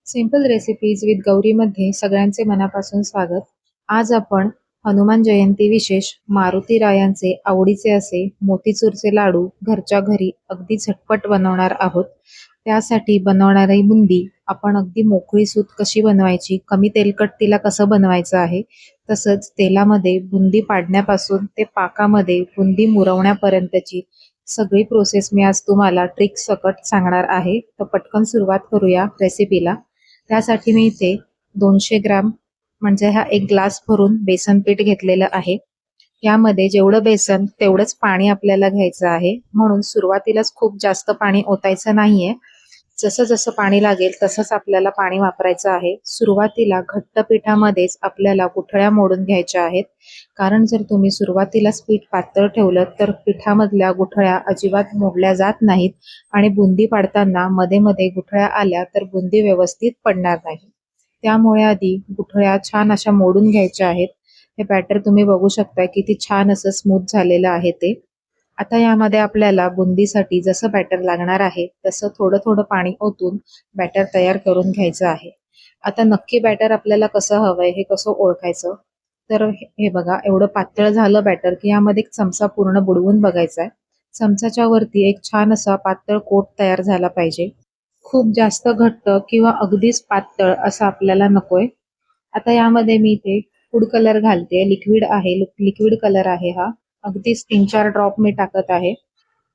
Simple recipes with गौरीमध्ये सगळ्यांचे मनापासून स्वागत. आज आपण हनुमान जयंती विशेष मारुती रायांचे आवडीचे असे मोतीचूरचे लाडू घरच्या घरी अगदी झटपट बनवणार आहोत. त्यासाठी बनवणारी बुंदी आपण अगदी मोकळी सूत कशी बनवायची, कमी तेलकट तिला कसं बनवायचं आहे, तसंच तेलामध्ये बुंदी पाडण्यापासून ते पाकामध्ये बुंदी मुरवण्यापर्यंतची सगळी प्रोसेस मी आज तुम्हाला ट्रिक सकट सांगणार आहे. तर पटकन सुरुवात करूया रेसिपीला. त्यासाठी मी इथे 200 ग्रॅम म्हणजे हा एक ग्लास भरून बेसन पीठ घेतलेलं आहे. यामध्ये जेवढं बेसन तेवढंच पाणी आपल्याला घ्यायचं आहे, म्हणून सुरुवातीलाच खूप जास्त पाणी ओतायचं नाहीये. जसं जसं पाणी लागेल तसंच आपल्याला पाणी वापरायचं आहे. सुरुवातीला घट्ट पिठामध्येच आपल्याला गुठळ्या मोडून घ्यायच्या आहेत, कारण जर तुम्ही सुरुवातीलाच पीठ पातळ ठेवलं तर पिठामधल्या गुठळ्या अजिबात मोडल्या जात नाहीत आणि बुंदी पाडताना मध्ये मध्ये गुठळ्या आल्या तर बुंदी व्यवस्थित पडणार नाही. त्यामुळे आधी गुठळ्या छान अशा मोडून घ्यायच्या आहेत. हे बॅटर तुम्ही बघू शकता किती छान असं स्मूथ झालेलं आहे ते. आता यामध्ये आपल्याला बुंदीसाठी जसं बॅटर लागणार आहे तसं थोडं थोडं पाणी ओतून बॅटर तयार करून घ्यायचं आहे. आता नक्की बॅटर आपल्याला कसं हवंय हे कसं ओळखायचं, तर हे बघा एवढं पातळ झालं बॅटर की यामध्ये एक चमचा पूर्ण बुडवून बघायचा आहे. चमचाच्या वरती एक छान असा पातळ कोट तयार झाला पाहिजे. खूप जास्त घट्ट किंवा अगदीच पातळ असं आपल्याला नकोय. आता यामध्ये मी इथे फूड कलर घालते, लिक्विड आहे, लिक्विड कलर आहे हा. अगदीच 3-4 ड्रॉप मी टाकत आहे.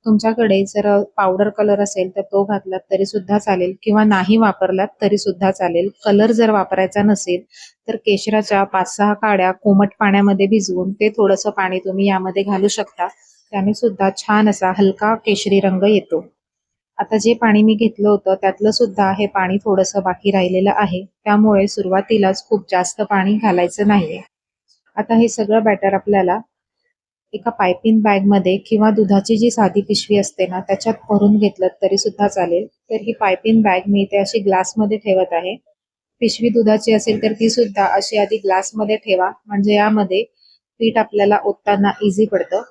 तुमच्याकडे जर पावडर कलर असेल तर तो घातलात तरी सुद्धा चालेल किंवा नाही वापरलात तरी सुद्धा चालेल. कलर जर वापरायचा नसेल तर केशराच्या 5-6 काड्या कोमट पाण्यामध्ये भिजवून ते थोडंसं पाणी तुम्ही यामध्ये घालू शकता. त्याने सुद्धा छान असा हलका केशरी रंग येतो. आता जे पाणी मी घेतलं होतं त्यातलं सुद्धा हे पाणी थोडंसं बाकी राहिलेलं आहे, त्यामुळे सुरुवातीलाच खूप जास्त पाणी घालायचं नाहीये. आता हे सगळं बॅटर आपल्याला एका पायपिंग बॅगमध्ये किंवा दुधाची जी साधी पिशवी असते ना त्याच्यात भरून घेतलं तरी सुद्धा चालेल. तर ही पायपिंग बॅग मी इथे अशी ग्लासमध्ये ठेवत आहे. पिशवी दुधाची असेल तर ती सुद्धा अशी आधी ग्लासमध्ये ठेवा, म्हणजे यामध्ये पीठ आपल्याला ओतताना इझी पडतं.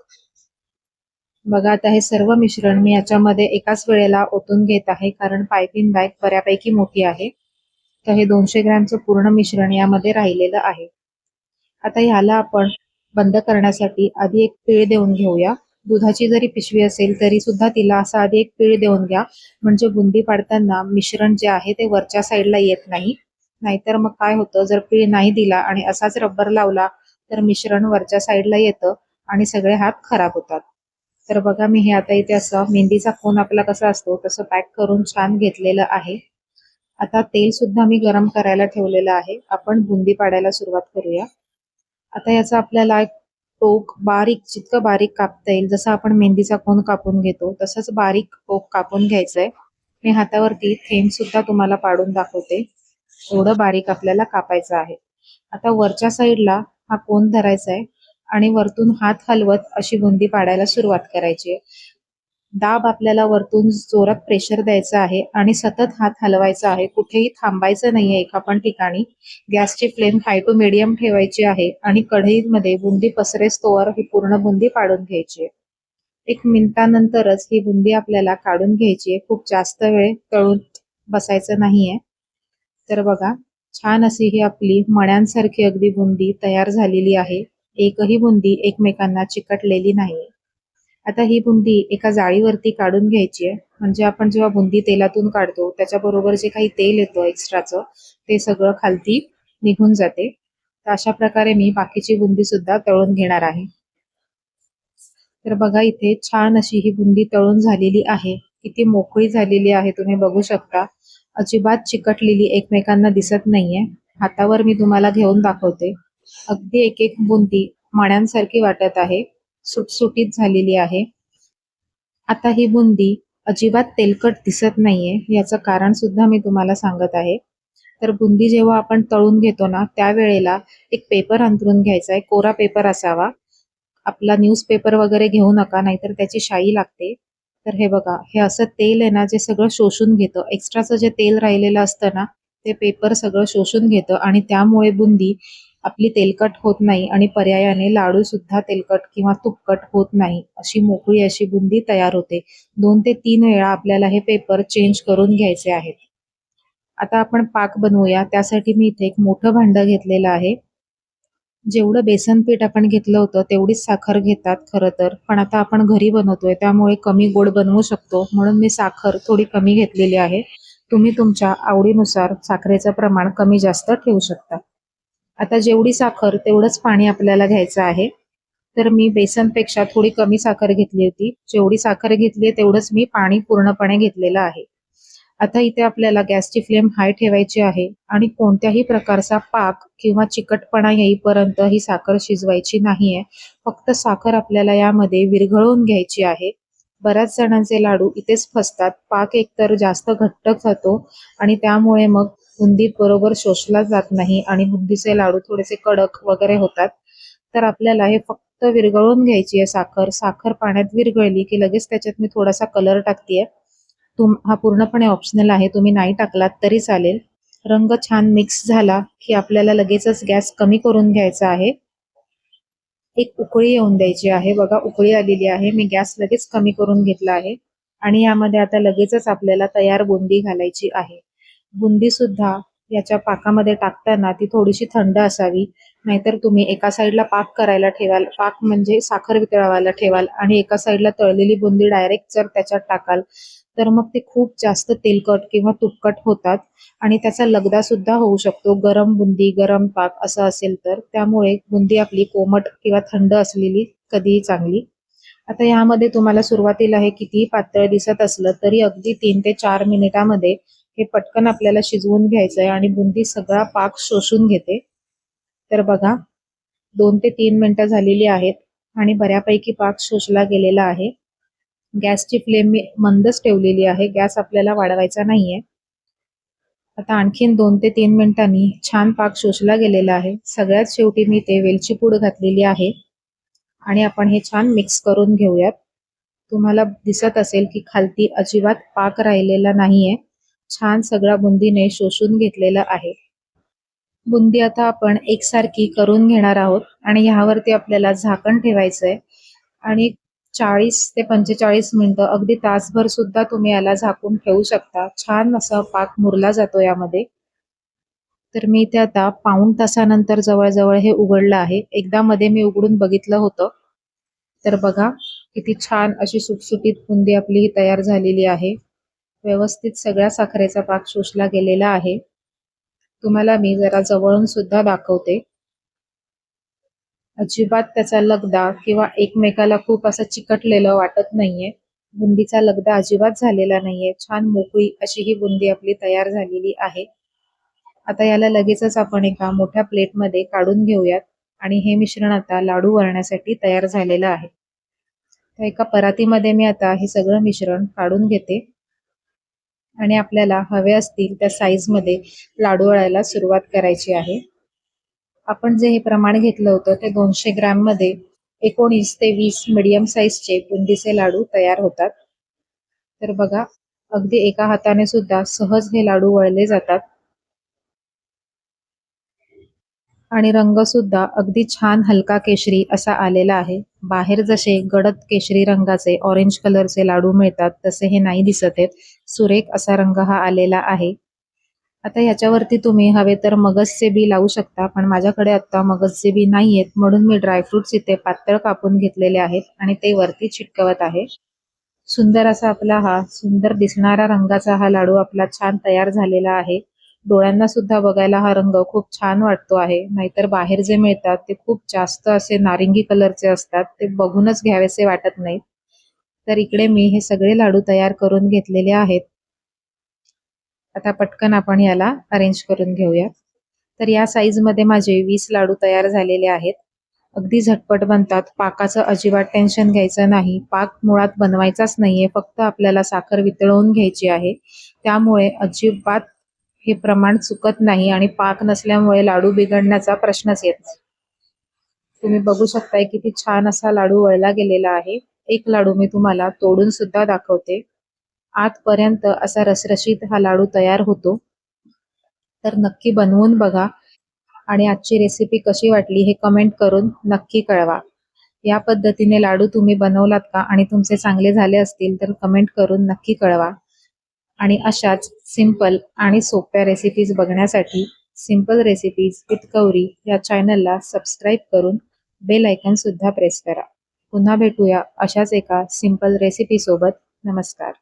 बघा आता हे सर्व मिश्रण मी याच्यामध्ये एकाच वेळेला ओतून घेत आहे, कारण पायपिंग बॅग बऱ्यापैकी मोठी आहे. तर हे 200 ग्रॅमचं पूर्ण मिश्रण यामध्ये राहिलेलं आहे. आता ह्याला आपण बंद करण्यासाठी आधी एक पीळ देऊन घेऊया. दुधाची जरी पिशवी असेल तरी सुद्धा तिला असा आधी एक पीळ देऊन घ्या, म्हणजे बुंदी पाडताना मिश्रण जे आहे ते वरच्या साईडला येत नाही. नाहीतर मग काय होतं, जर पीळ नाही दिला आणि असाच रबर लावला तर मिश्रण वरच्या साईडला येतं आणि सगळे हात खराब होतात. तर बघा मी हे आता इथे असं मेहंदीचा कोन आपला कसा असतो तसं पॅक करून छान घेतलेलं आहे. आता तेल सुद्धा मी गरम करायला ठेवलेलं आहे. आपण बुंदी पाडायला सुरुवात करूया. आता याचा आपल्याला एक टोक बारीक, जितकं बारीक कापता येईल, जसं आपण मेहंदीचा कोन कापून घेतो तसंच बारीक टोक कापून घ्यायचंय. मी हातावरती थेंब सुद्धा तुम्हाला पाडून दाखवते. एवढं बारीक आपल्याला कापायचं आहे. आता वरच्या साईडला हा कोन धरायचा आहे आणि वरतून हात हलवत अशी बुंदी पाडायला सुरुवात करायची आहे. दाब आपल्याला वरतून जोरात प्रेशर द्यायचं आहे आणि सतत हात हलवायचा आहे. कुठेही थांबायचं नाहीये एका पण ठिकाणी. गॅसची फ्लेम हाय टू मीडियम ठेवायची आहे आणि कढईमध्ये बुंदी पसरेस्तोवर ही पूर्ण बुंदी पाडून घ्यायची आहे. 1 मिनिटानंतरच ही बुंदी आपल्याला काढून घ्यायची आहे. खूप जास्त वेळ तळून बसायचं नाहीये. तर बघा छान अशी ही आपली मण्यांसारखी अगदी बुंदी तयार झालेली आहे. एकही बुंदी एकमेकांना चिकटलेली नाहीये. आता ही बुंदी एका जाळीवरती काढून घ्यायची आहे, म्हणजे आपण जेव्हा बुंदी तेलातून काढतो त्याच्याबरोबर जे काही तेल येतं एक्स्ट्राचं ते सगळं खालती निघून जाते. तर अशा प्रकारे मी बाकीची बुंदी सुद्धा तळून घेणार आहे. तर बघा इथे छान अशी ही बुंदी तळून झालेली आहे. किती मोकळी झालेली आहे तुम्ही बघू शकता. अजिबात चिकटलेली एकमेकांना दिसत नाहीये. हातावर मी तुम्हाला घेऊन दाखवते. अगदी एक एक बुंदी मण्यांसारखी वाटत आहे. सुटसुटीत झालेली आहे. आता ही बुंदी अजिबात तेलकट दिसत नाहीये, याचं कारण सुद्धा मी तुम्हाला सांगत आहे. तर बुंदी जेव्हा आपण तळून घेतो ना त्यावेळेला एक पेपर अंथरून घ्यायचा आहे. कोरा पेपर असावा. आपला न्यूजपेपर वगैरे घेऊ नका, नाहीतर त्याची शाई लागते. तर हे बघा हे असं तेल आहे ना जे सगळं शोषून घेतं. एक्स्ट्राचं जे तेल राहिलेलं असतं ना ते पेपर सगळं शोषून घेतं आणि त्यामुळे बुंदी आपली तेलकट होत नाही आणि पर्यायाने लाडू सुद्धा तेलकट किंवा तुपकट होत नाही. अशी मोकळी अशी बुंदी तयार होते. 2 ते 3 वेळा आपल्याला हे पेपर चेंज करून घ्यायचे आहेत. आता आपण पाक बनवूया. त्यासाठी मी इथे एक मोठं भांडं घेतलेलं आहे. जेवढं बेसन पीठ आपण घेतलं होतं तेवढीच साखर घेतात खरं तर, पण आता आपण घरी बनवतोय त्यामुळे कमी गोड बनवू शकतो, म्हणून मी साखर थोडी कमी घेतलेली आहे. तुम्ही तुमच्या आवडीनुसार साखरेचं प्रमाण कमी जास्त ठेवू शकता. आता जेवढी साखर तेवढंच पाणी आपल्याला घ्यायचं आहे. तर मी बेसनपेक्षा थोडी कमी साखर घेतली होती. जेवढी साखर घेतली तेवढंच मी पाणी पूर्णपणे घेतलेलं आहे. आता इथे आपल्याला गॅसची फ्लेम हाय ठेवायची आहे आणि कोणत्याही प्रकारचा पाक किंवा चिकटपणा येईपर्यंत ही साखर शिजवायची नाहीये. फक्त साखर आपल्याला यामध्ये विरघळवून घ्यायची आहे. बऱ्याच जणांचे लाडू इथेच फसतात. पाक एकतर जास्त घट्ट जातो आणि त्यामुळे मग बुंदी बरोबर शोषला जात नाही आणि बुंदीचे लाडू थोडेसे कडक वगैरे होतात. तर आपल्याला हे फक्त विरघळवून घ्यायची आहे साखर. साखर पाण्यात विरघळली की लगेच त्याच्यात मी थोडासा कलर टाकतेय. हा पूर्णपणे ऑप्शनल आहे, तुम्ही नाही टाकलात तरी चालेल. रंग छान मिक्स झाला की आपल्याला लगेचच गॅस कमी करून घ्यायचा आहे. एक उकळी येऊन द्यायची आहे. बघा उकळी आलेली आहे. मी गॅस लगेच कमी करून घेतला आहे आणि यामध्ये आता लगेचच आपल्याला तयार बुंदी घालायची आहे. बुंदी सुद्धा याच्या पाकामध्ये टाकताना ती थोडीशी थंड असावी, नाहीतर तुम्ही एका साईडला पाक करायला ठेवाल, पाक म्हणजे साखर वितळवायला ठेवाल आणि एका साईडला तळलेली बुंदी डायरेक्ट जर त्याच्यात टाकाल तर मग ते खूप जास्त तेलकट किंवा तुपकट होतात आणि त्याचा लगदा सुद्धा होऊ शकतो. गरम बुंदी गरम पाक असं असेल तर, त्यामुळे बुंदी आपली कोमट किंवा थंड असलेली कधीही चांगली. आता यामध्ये तुम्हाला सुरुवातीला हे कितीही पातळ दिसत असलं तरी अगदी 3 ते 4 मिनिटामध्ये हे पटकन आपल्याला शिजवून घ्यायचंय आणि बुंदी सगळा पाक शोषून घेते. तर बघा 2 ते 3 मिनिटं झालेली आहेत आणि बऱ्यापैकी पाक शोषला गेलेला आहे. गॅसची फ्लेम मी मंदच ठेवलेली आहे. गॅस आपल्याला वाढवायचा नाहीये. आता आणखीन 2 ते 3 मिनिटांनी छान पाक शोषला गेलेला आहे. सगळ्यात शेवटी मी ते वेलची पूड घातलेली आहे आणि आपण हे छान मिक्स करून घेऊयात. तुम्हाला दिसत असेल की खालती अजिबात पाक राहिलेला नाहीये. छान सगळा बुंदीने शोषून घेतलेला आहे. बुंदी आता आपण एकसारखी करून घेणार आहोत आणि ह्यावरती आपल्याला झाकण ठेवायचंय आणि 40 ते 45 मिनिटं अगदी तासभर सुद्धा तुम्ही याला झाकून ठेवू शकता. छान असा पाक मुरला जातो यामध्ये. तर मी इथे आता पाऊण तासानंतर जवळजवळ हे उघडलं आहे. एकदा मध्ये मी उघडून बघितलं होतं. तर बघा किती छान अशी सुटसुटीत बुंदी आपली ही तयार झालेली आहे. व्यवस्थित सगळ्या साखरेचा पाक शोषला गेलेला आहे. तुम्हाला मी जरा जवळून सुद्धा दाखवते. अजिबात त्याचा लगदा किंवा एकमेकाला खूप असं चिकटलेलं वाटत नाहीये. बुंदीचा लगदा अजिबात झालेला नाहीये. छान मोकळी अशी ही बुंदी आपली तयार झालेली आहे. आता याला लगेचच आपण एका मोठ्या प्लेटमध्ये काढून घेऊयात आणि हे मिश्रण आता लाडू वळण्यासाठी तयार झालेलं आहे. तर एका परातीमध्ये मी आता हे सगळं मिश्रण काढून घेते आणि आपल्याला हवे असतील त्या साईजमध्ये लाडू वळायला सुरुवात करायची आहे. आपण जे हे प्रमाण घेतलं होतं ते 200 ग्रॅम मध्ये 19 ते 20 मीडियम साईजचे बुंदीचे लाडू तयार होतात. तर बघा अगदी एका हाताने सुद्धा सहज हे लाडू वळले जातात आणि रंग सुद्धा अगदी छान हलका केशरी असा आलेला आहे. बाहेर जसे गडद केशरी रंगाचे ऑरेंज कलरचे लाडू मिळतात तसे हे नाही दिसत आहेत. सुरेख असा रंग हा आलेला आहे. आता ह्याच्यावरती तुम्ही हवे तर मगजचे बी लावू शकता, पण माझ्याकडे आता मगजचे बी नाहीयेत म्हणून मी ड्रायफ्रुट्स इथे पातळ कापून घेतलेले आहेत आणि ते वरती चिटकवत आहे. सुंदर असा आपला हा सुंदर दिसणारा रंगाचा हा लाडू आपला छान तयार झालेला आहे. डोळ्यांना सुद्धा बघायला हा रंग खूप छान वाटतो आहे. नाहीतर बाहेर जे मिळतात ते खूप जास्त असे नारिंगी कलरचे असतात, ते बघूनच घ्यावेसे वाटत नाहीत. तर इकडे मी हे सगळे लाडू तयार करून घेतलेले आहेत. आता पटकन आपण याला अरेंज करून घेऊया. तर या साईजमध्ये माझे 20 लाडू तयार झालेले आहेत. अगदी झटपट बनतात. पाकाचं अजिबात टेन्शन घ्यायचं नाही. पाक मुळात बनवायचाच नाहीये, फक्त आपल्याला साखर वितळवून घ्यायची आहे. त्यामुळे अजिबात हे प्रमाण चुकत नाही आणि पाक नसल्यामुळे लाडू बिघडण्याचा प्रश्नच येत नाही. तुम्ही बघू शकताय किती छान असा लाडू वळला गेलेला आहे. एक लाडू मी तुम्हाला तोडून सुद्धा दाखवते. आतपर्यंत असा रसरशीत हा लाडू तयार होतो. तर नक्की बनवून बघा आणि आजची रेसिपी कशी वाटली हे कमेंट करून नक्की कळवा. या पद्धतीने लाडू तुम्ही बनवलात का आणि तुमचे चांगले झाले असतील तर कमेंट करून नक्की कळवा. आणि अशाच सिंपल आणि सोप्या रेसिपीज बघण्यासाठी सिंपल रेसिपीज विथ गौरी या चॅनलला सबस्क्राईब करून बेल आयकॉन सुद्धा प्रेस करा. पुन्हा भेटूया अशाच एका सिंपल रेसिपी सोबत. नमस्कार.